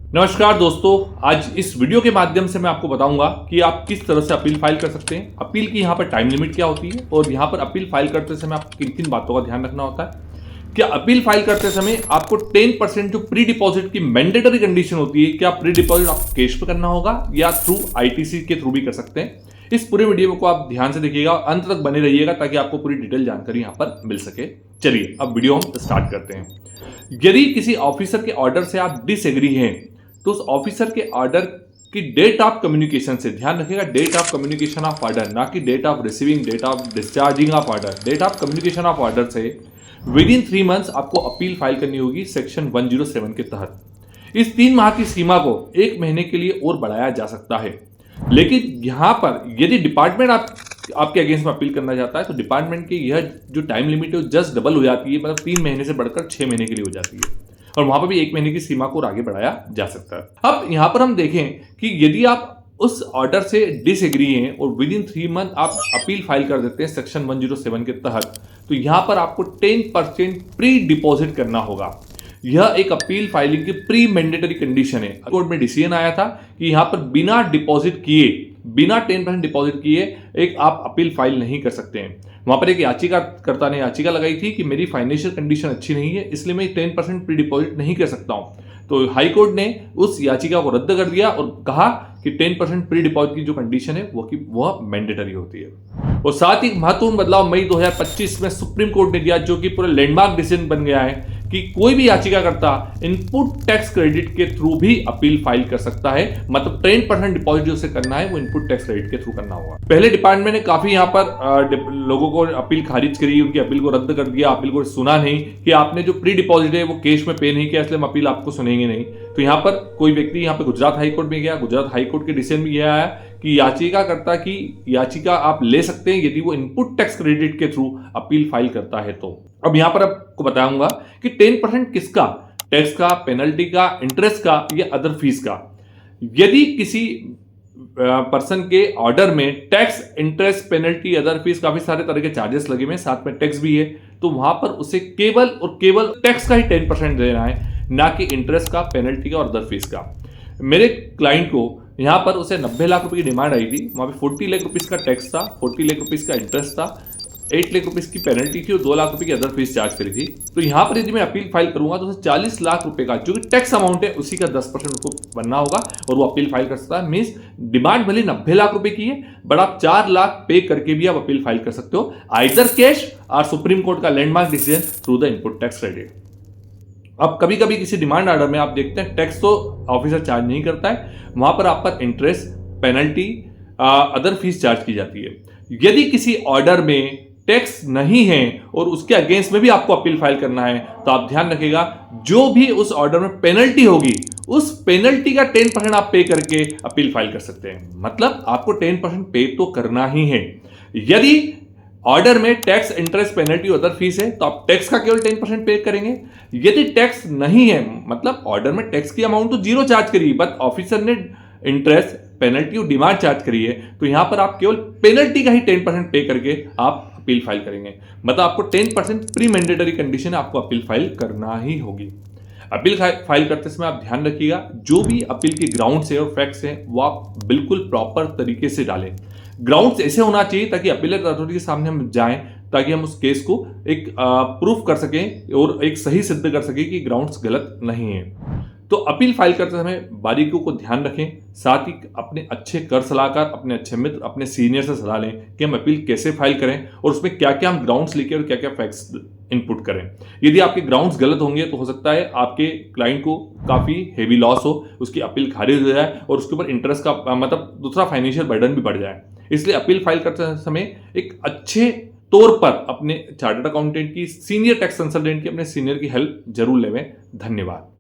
नमस्कार दोस्तों, आज इस वीडियो के माध्यम से मैं आपको बताऊंगा कि आप किस तरह से अपील फाइल कर सकते हैं। अपील की यहाँ पर टाइम लिमिट क्या होती है और यहाँ पर अपील फाइल करते समय आपको किन किन बातों का ध्यान रखना होता है। क्या अपील फाइल करते समय आपको 10% जो प्री डिपॉजिट की मैंडेटरी कंडीशन होती है, क्या प्री डिपॉजिट आपको कैश पे करना होगा या थ्रू आईटीसी के थ्रू भी कर सकते हैं। इस पूरे वीडियो को आप ध्यान से देखिएगा और अंत तक बने रहिएगा ताकि आपको पूरी डिटेल जानकारी यहाँ पर मिल सके। चलिए अब वीडियो हम स्टार्ट करते हैं। यदि किसी ऑफिसर के ऑर्डर से आप डिसएग्री हैं तो उस ऑफिसर के ऑर्डर की डेट ऑफ कम्युनिकेशन से, ध्यान रखिएगा, date of communication of order, ना कि date of receiving, date of discharging of order, date of communication of order से विद इन 3 मंथ्स आपको अपील फाइल करनी होगी सेक्शन 107 के तहत। इस 3 माह की सीमा को 1 महीने के लिए और बढ़ाया जा सकता है, लेकिन यहां पर यदि डिपार्टमेंट आपके अगेंस्ट में अपील करना चाहता है तो डिपार्टमेंट की यह जो टाइम लिमिट है जस्ट डबल हो जाती है, मतलब 3 महीने से बढ़कर 6 महीने के लिए हो जाती है और वहां पर भी 1 महीने की सीमा को आगे बढ़ाया जा सकता है। अब यहां पर हम देखें कि यदि आप उस ऑर्डर से डिसएग्री हैं और विद इन 3 मंथ आप अपील फाइल कर देते हैं सेक्शन 107 के तहत, तो यहां पर आपको 10% प्री डिपॉजिट करना होगा। यह एक अपील फाइलिंग की प्री मैंडेटरी कंडीशन है। कोर्ट में डिसीजन आया था कि यहां पर बिना डिपॉजिट किए, बिना 10% डिपॉजिट किए एक आप अपील फाइल नहीं कर सकते हैं। वहां पर एक याचिकाकर्ता ने याचिका लगाई थी कि मेरी फाइनेंशियल कंडीशन अच्छी नहीं है, इसलिए मैं 10% प्री डिपॉजिट नहीं कर सकता हूं। तो हाई कोर्ट ने उस याचिका को रद्द कर दिया और कहा कि 10% प्री डिपॉजिट की जो कंडीशन है वह मैंडेटरी होती है। और साथ ही महत्वपूर्ण बदलाव मई 2025 में सुप्रीम कोर्ट ने दिया, जो कि पूरा लैंडमार्क डिसीजन बन गया है कि कोई भी याचिकाकर्ता इनपुट टैक्स क्रेडिट के थ्रू भी अपील फाइल कर सकता है। मतलब 10% डिपॉजिट जो उसे करना है वो इनपुट टैक्स क्रेडिट के थ्रू करना होगा। पहले डिपार्टमेंट ने काफी यहाँ पर लोगों को अपील खारिज करी, उनकी अपील को रद्द कर दिया, अपील को सुना नहीं कि आपने जो प्री डिपॉजिट है वो कैश में पे नहीं किया, इसलिए हम अपील आपको सुनेंगे नहीं। तो यहाँ पर कोई व्यक्ति यहाँ पे गुजरात हाईकोर्ट में गया, गुजरात हाईकोर्ट के डिसीजन में यह आया कि याचिकाकर्ता की याचिका आप ले सकते हैं यदि वो इनपुट टैक्स क्रेडिट के थ्रू अपील फाइल करता है। तो अब यहां पर आपको बताऊंगा कि 10% किसका, टैक्स का, पेनल्टी का, इंटरेस्ट का या अदर फीस का। यदि किसी पर्सन के ऑर्डर में tax, interest, penalty, other fees, काफी सारे तरह के चार्जेस लगे हुए हैं, साथ में टैक्स भी है, तो वहां पर उसे केवल और केवल टैक्स का ही 10% देना है, ना कि इंटरेस्ट का, पेनल्टी का और अदर फीस का। मेरे क्लाइंट को यहां पर उसे 90 लाख रुपए की डिमांड आई थी, वहां पे 40 लाख रुपीस का टैक्स था, 40 लाख रुपीस का इंटरेस्ट था, 8 लाख रुपीस की पेनल्टी थी और 2 लाख रुपए की अदर फीस चार्ज करी थी। तो यहां पर यदि मैं अपील फाइल करूंगा तो उसे 40 लाख रुपए का जो कि टैक्स अमाउंट है उसी का 10% उसको बनना होगा और वो अपील फाइल कर सकता है। मींस डिमांड भले 90 लाख रुपए की है, बट आप 4 लाख पे करके भी आप अपील फाइल कर सकते हो, आइदर कैश और सुप्रीम कोर्ट का landmark decision through the input tax credit. अब कभी कभी किसी डिमांड ऑर्डर में आप देखते हैं टैक्स तो ऑफिसर चार्ज नहीं करता है, वहां पर आप पर interest, penalty, other fees charge की जाती है। यदि किसी ऑर्डर में टैक्स नहीं है और उसके अगेंस्ट में भी आपको अपील फाइल करना है तो आप ध्यान रखिएगा जो भी उस ऑर्डर में पेनल्टी होगी उस पेनल्टी का 10% आप पे करके अपील फाइल कर सकते हैं। मतलब आपको 10% पे तो करना ही है। यदि ऑर्डर में टैक्स, इंटरेस्ट, पेनल्टी और अदर फीस है तो आप टैक्स का केवल 10% पे करेंगे। यदि टैक्स नहीं है, मतलब ऑर्डर में टैक्स की अमाउंट तो 0 चार्ज करिए, बट ऑफिसर ने इंटरेस्ट, पेनल्टी और डिमांड चार्ज करी है तो यहां पर आप केवल पेनल्टी का ही 10% पे करके आप अपील फाइल करेंगे। मतलब आपको 10% प्री मैंडेटरी कंडीशन है, आपको अपील फाइल करना ही होगी। अपील फाइल करते समय आप ध्यान रखिएगा जो भी अपील के ग्राउंड्स है और फैक्ट्स हैं वो आप बिल्कुल प्रॉपर तरीके से डालें। ग्राउंड्स ऐसे होना चाहिए ताकि अपीलेट अथॉरिटी के सामने हम जाएं, ताकि हम उस केस को एक प्रूफ कर सकें और एक सही सिद्ध कर सकें कि ग्राउंड्स गलत नहीं है। तो अपील फाइल करते समय बारीकियों को ध्यान रखें, साथ ही अपने अच्छे कर सलाहकार, अपने अच्छे मित्र, अपने सीनियर से सलाह लें कि हम अपील कैसे फाइल करें और उसमें क्या क्या हम ग्राउंड्स लेके और क्या क्या फैक्ट्स इनपुट करें। यदि आपके ग्राउंड्स गलत होंगे तो हो सकता है आपके क्लाइंट को काफी हेवी लॉस हो, उसकी अपील खारिज हो जाए और उसके ऊपर इंटरेस्ट का मतलब दूसरा फाइनेंशियल बर्डन भी बढ़ जाए। इसलिए अपील फाइल करते समय एक अच्छे तौर पर अपने चार्टर्ड अकाउंटेंट की, सीनियर टैक्स कंसल्टेंट की, अपने सीनियर की हेल्प जरूर लेवें। धन्यवाद।